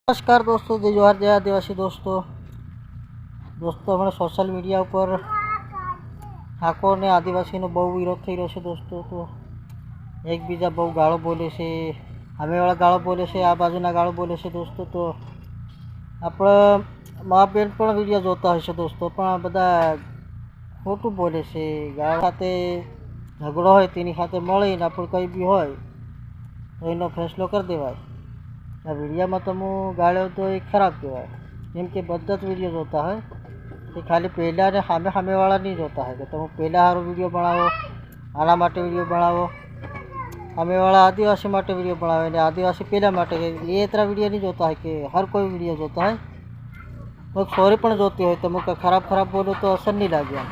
नमस्कार दोस्तों, जय जोहार, जय आदिवासी दोस्तों। हमारे सोशल मीडिया पर ઠાકોર ને આદિવાસીનો બહુ વિરોધ થઈ રહ્યો છે દોસ્તો। તો એકબીજા બહુ ગાળો બોલે છે, સામેવાળા ગાળો બોલે છે, આ બાજુના ગાળો બોલે છે દોસ્તો। તો આપણે મા બેન પણ વિડીયો જોતા હશે દોસ્તો, પણ આ બધા ખોટું બોલે છે। ગાળો સાથે ઝઘડો હોય તેની સાથે મળીને આપણે કંઈ બી હોય તો એનો ફેસલો કરી દેવાય। આ વિડીયોમાં તમે ગાળ્યો તો એ ખરાબ કહેવાય, કેમ કે બધા જ વિડીયો જોતા હોય એ ખાલી પહેલાં ને સામેવાળા નહીં જોતા હોય કે તમે પહેલાં સારો વિડીયો બનાવો, આના માટે વિડીયો બનાવો, સામેવાળા આદિવાસી માટે વિડીયો બનાવે ને આદિવાસી પહેલાં માટે, એ એટલા વિડીયો નહીં જોતા હોય કે હર કોઈ વિડીયો જોતા હોય। કોઈ સોરી પણ જોતી હોય તમે ખરાબ બોલો તો અસર નહીં લાગે એમ।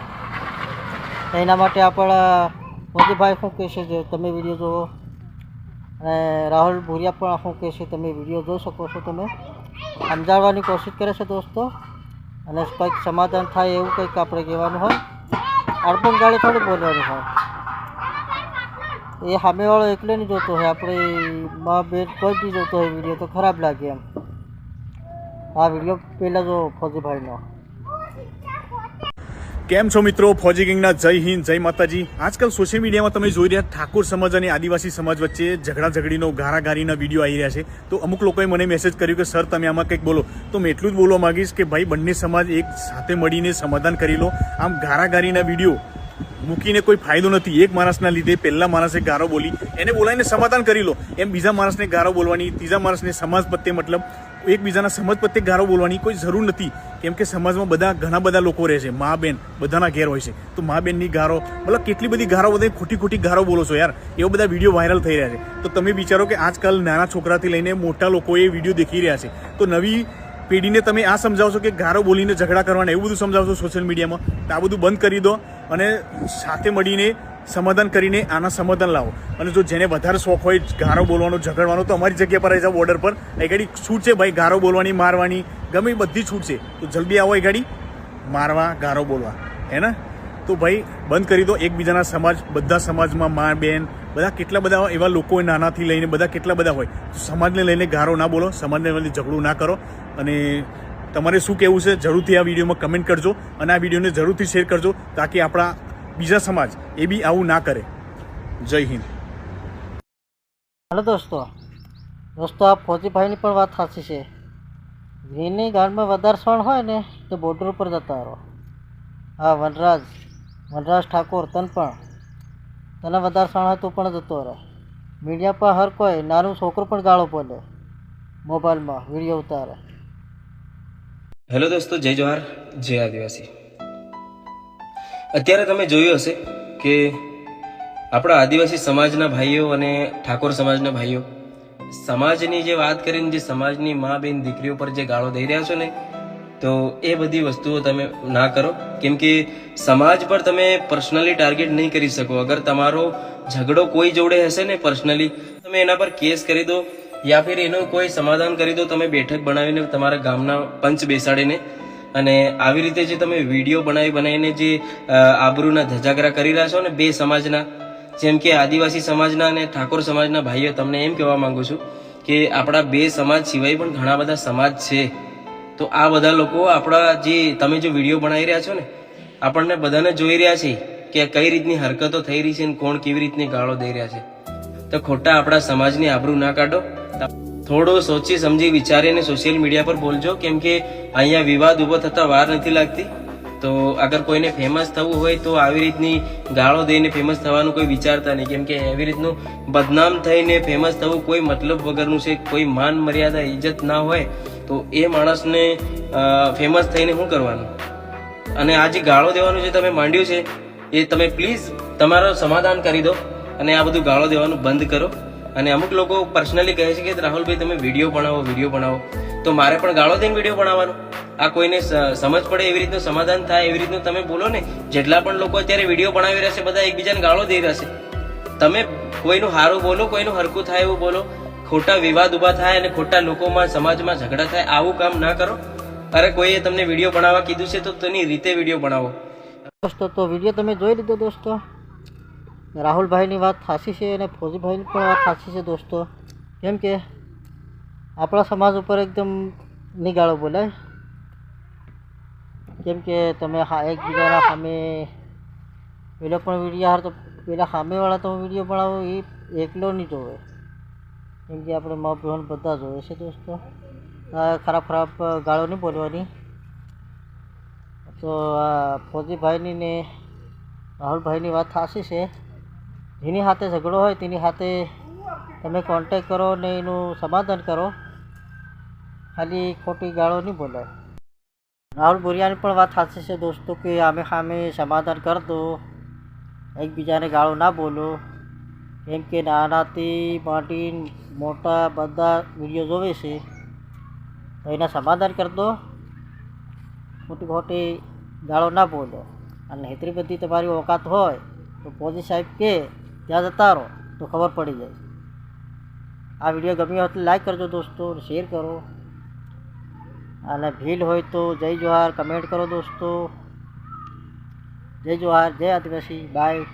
એના માટે આપણા મોદીભાઈ શું કહેશે જે તમે વિડીયો જોવો, અને રાહુલ ભુરિયા પણ શું કહેશે તમે વિડીયો જોઈ શકો છો। તમે સમજાવવાની કોશિશ કરે છે દોસ્તો, અને કંઈક સમાધાન થાય એવું કંઈક આપણે કહેવાનું હોય, અડપણ ગાળી થોડી બોલવાની હોય। એ સામેવાળો એકલે નહીં જોતો હોય, આપણે મા બેન કોઈ બી જોતો હોય વિડીયો તો ખરાબ લાગે એમ। આ વિડીયો પહેલાં જો ફોજીભાઈનો। કેમ છો મિત્રો? ફौजी કિંગના જય હિન્દ, જય માતાજી। આજકાલ સોશિયલ મીડિયામાં તમે જોઈ રહ્યા ઠાકોર સમાજ અને આદિવાસી સમાજ વચ્ચે ઝઘડાઝઘડીનો ગારાગારીના વિડીયો આવી રહ્યા છે। તો અમુક લોકોએ મને મેસેજ કર્યું કે સર તમે આમાં કંઈક બોલો, તો મેં એટલું જ બોલવા માંગીશ કે ભાઈ બંને સમાજ એક સાથે મળીને સમાધાન કરી લો। આમ ગારાગારીના વિડીયો મૂકીને કોઈ ફાયદો નથી। એક માણસના લીધે પહેલા માણસે ગારો બોલી એને બોલાવીને સમાધાન કરી લો, એમ બીજા માણસને ગારો બોલવાની, ત્રીજા માણસને સમાજ પ્રત્યે મતલબ એકબીજાના સમાજ પ્રત્યે ગારો બોલવાની કોઈ જરૂર નથી, કેમ કે સમાજમાં ઘણા બધા લોકો રહે છે, મા બેન બધાના ઘેર હોય છે। તો મા બેનની ગારો મતલબ કેટલી બધી ગારો, બધા ખોટી ગારો બોલો છો યાર, એવા બધા વિડીયો વાયરલ થઈ રહ્યા છે। તો તમે વિચારો કે આજકાલ નાના છોકરાથી લઈને મોટા લોકો એ વિડીયો દેખી રહ્યા છે, તો નવી પેઢીને તમે આ સમજાવશો કે ગારો બોલીને ઝઘડા કરવાના એવું બધું સમજાવશો સોશિયલ મીડિયામાં, તો આ બધું બંધ કરી દો અને સાથે મળીને સમાધાન કરીને આના સમાધાન લાવો। અને જો જેને વધારે શોખ હોય ગારો બોલવાનો, ઝઘડવાનો, તો અમારી જગ્યા પર આવી જાઓ, બોર્ડર પર એ ગાડી છૂટ છે ભાઈ, ગારો બોલવાની, મારવાની, ગમે બધી છૂટ છે। તો જલ્દી આવો એ ગાડી મારવા, ગારો બોલવા, હે ને? તો ભાઈ બંધ કરી દો। એકબીજાના સમાજ, બધા સમાજમાં મા બેન બધા કેટલા બધા એવા લોકો નાનાથી લઈને બધા કેટલા બધા હોય, તો સમાજને લઈને ગારો ના બોલો, સમાજને લઈને ઝઘડું ના કરો। અને તમારે શું કહેવું છે જરૂરથી આ વિડીયોમાં કમેન્ટ કરજો, અને આ વિડીયોને જરૂરથી શેર કરજો, તાકી આપણા બીજા સમાજ એ બી આવું ના કરે। જય હિન્દ। હાલો દોસ્તો, આ ફોજીભાઈની પણ વાત સાચી છે। ઘીની ગાળમાં વધારે સણ હોય ને તો બોર્ડર ઉપર જતા રહો। હા વનરાજ ઠાકોર, તને વધારે સણ હોય તો પણ જતો રહે। મીડિયા પર હર કોઈ નાનું છોકરું પણ ગાળો બોલે, મોબાઈલમાં વિડીયો ઉતારે। હેલો દોસ્તો, જય જોહાર, જય આદિવાસી। અત્યારે તમે જોયું હશે કે આપણા આદિવાસી સમાજના ભાઈઓ અને ઠાકોર સમાજના ભાઈઓ સમાજની જે વાત કરીને જે સમાજની મા બેન દીકરીઓ પર જે ગાળો દઈ રહ્યા છો ને, તો એ બધી વસ્તુઓ તમે ના કરો, કેમ કે સમાજ પર તમે પર્સનલી ટાર્ગેટ નહીં કરી શકો। અગર તમારો ઝઘડો કોઈ જોડે હશે ને પર્સનલી, તમે એના પર કેસ કરી દો યા ફિર એનું કોઈ સમાધાન કરી દો, તમે બેઠક બનાવીને તમારા ગામના પંચ બેસાડીને, અને આવી રીતે જે તમે વિડીયો બનાવીને જે આબરૂના ધજાગરા કરી રહ્યા છો ને બે સમાજના, જેમ કે આદિવાસી સમાજના અને ઠાકોર સમાજના ભાઈઓ, તમને એમ કહેવા માંગુ છું કે આપણા બે સમાજ સિવાય પણ ઘણા બધા સમાજ છે। તો આ બધા લોકો આપણા જે તમે જો વિડીયો બનાવી રહ્યા છો ને, આપણને બધાને જોઈ રહ્યા છે કે કઈ રીતની હરકતો થઈ રહી છે અને કોણ કેવી રીતની ગાળો દઈ રહ્યા છે। તો ખોટા આપણા સમાજની આબરૂ ના કાઢો, થોડું સોચી સમજી વિચારીને સોશિયલ મીડિયા પર બોલજો, કેમ કે અહીંયા વિવાદ ઉભો થતા વાર નથી લાગતી। તો અગર કોઈને ફેમસ થવું હોય તો આવી રીતની ગાળો દઈને ફેમસ થવાનું કોઈ વિચારતા નહીં, કેમ કે એવી રીતનું બદનામ થઈને ફેમસ થવું કોઈ મતલબ વગરનું છે। કોઈ માન મર્યાદા ઇજ્જત ના હોય તો એ માણસને ફેમસ થઈને શું કરવાનું? અને આ જે ગાળો દેવાનું જે તમે માંડ્યું છે એ તમે પ્લીઝ તમારો સમાધાન કરી દો, અને આ બધું ગાળો દેવાનું બંધ કરો। અને અમુક લોકો પર્સનલી કહે છે કે રાહુલભાઈ તમે વિડીયો બનાવો, તો મારે પણ ગાળો દઈને વિડીયો બનાવવાનો? આ કોઈને સમજ પડે એવી રીતનું સમાધાન થાય એવી રીતનું તમે બોલો ને। જેટલા પણ લોકો અત્યારે વિડીયો બનાવી રહ્યા છે બધા એકબીજાને ગાળો દઈ રહ્યા છે, તમે કોઈનું સારું બોલો, કોઈનું હરકું થાય એવું બોલો, ખોટા વિવાદ ઉભા થાય અને ખોટા લોકોમાં સમાજમાં ઝઘડા થાય, આવું કામ ના કરો। અરે કોઈએ તમને વિડીયો બનાવવા કીધું છે તો તેની રીતે વિડીયો બનાવો। દોસ્તો તો વિડીયો તમે જોઈ લીધો દોસ્તો, રાહુલભાઈની વાત સાચી છે અને ફોજીભાઈની પણ વાત સાચી છે દોસ્તો, કેમ કે આપણા સમાજ ઉપર એકદમ નહીં ગાળો બોલાય, કેમ કે તમે એકબીજાના સામે પેલો પણ વિડીયો હાર તો પેલા સામેવાળા તમે વિડીયો બનાવો એ એકલો નહીં જોવે, કેમ કે આપણે મા બહેન બધા જોવે છે દોસ્તો. ખરાબ ખરાબ ગાળો નહીં બોલવાની. તો ફોજીભાઈની ને રાહુલભાઈની વાત સાચી છે. જેની સાથે ઝઘડો હોય તેની સાથે તમે કોન્ટેક કરો ને એનું સમાધાન કરો, ખાલી ખોટી ગાળો નહીં બોલાય. રાહુલ બોરિયાની પણ વાત સાચી છે દોસ્તો કે આમે સામે સમાધાન કરી દો, એકબીજાને ગાળો ના બોલો, કેમ કે નાનાથી માંડીને મોટા બધા વિડીયો જોવે છે, તો એના સમાધાન કરી દો, ખોટી ખોટી ગાળો ના બોલો. અને એટલી બધી તમારી ઓકાત હોય તો ફોજી સાહેબ કે ત્યાં જતા રહો તો ખબર પડી જાય. આ વિડીયો ગમ્યો હોય તો લાઈક કરજો દોસ્તો, શેર કરો, અને ભીલ હોય તો જય જોહાર કમેન્ટ કરો દોસ્તો. જય જોહાર, જય આદિવાસી, બાય.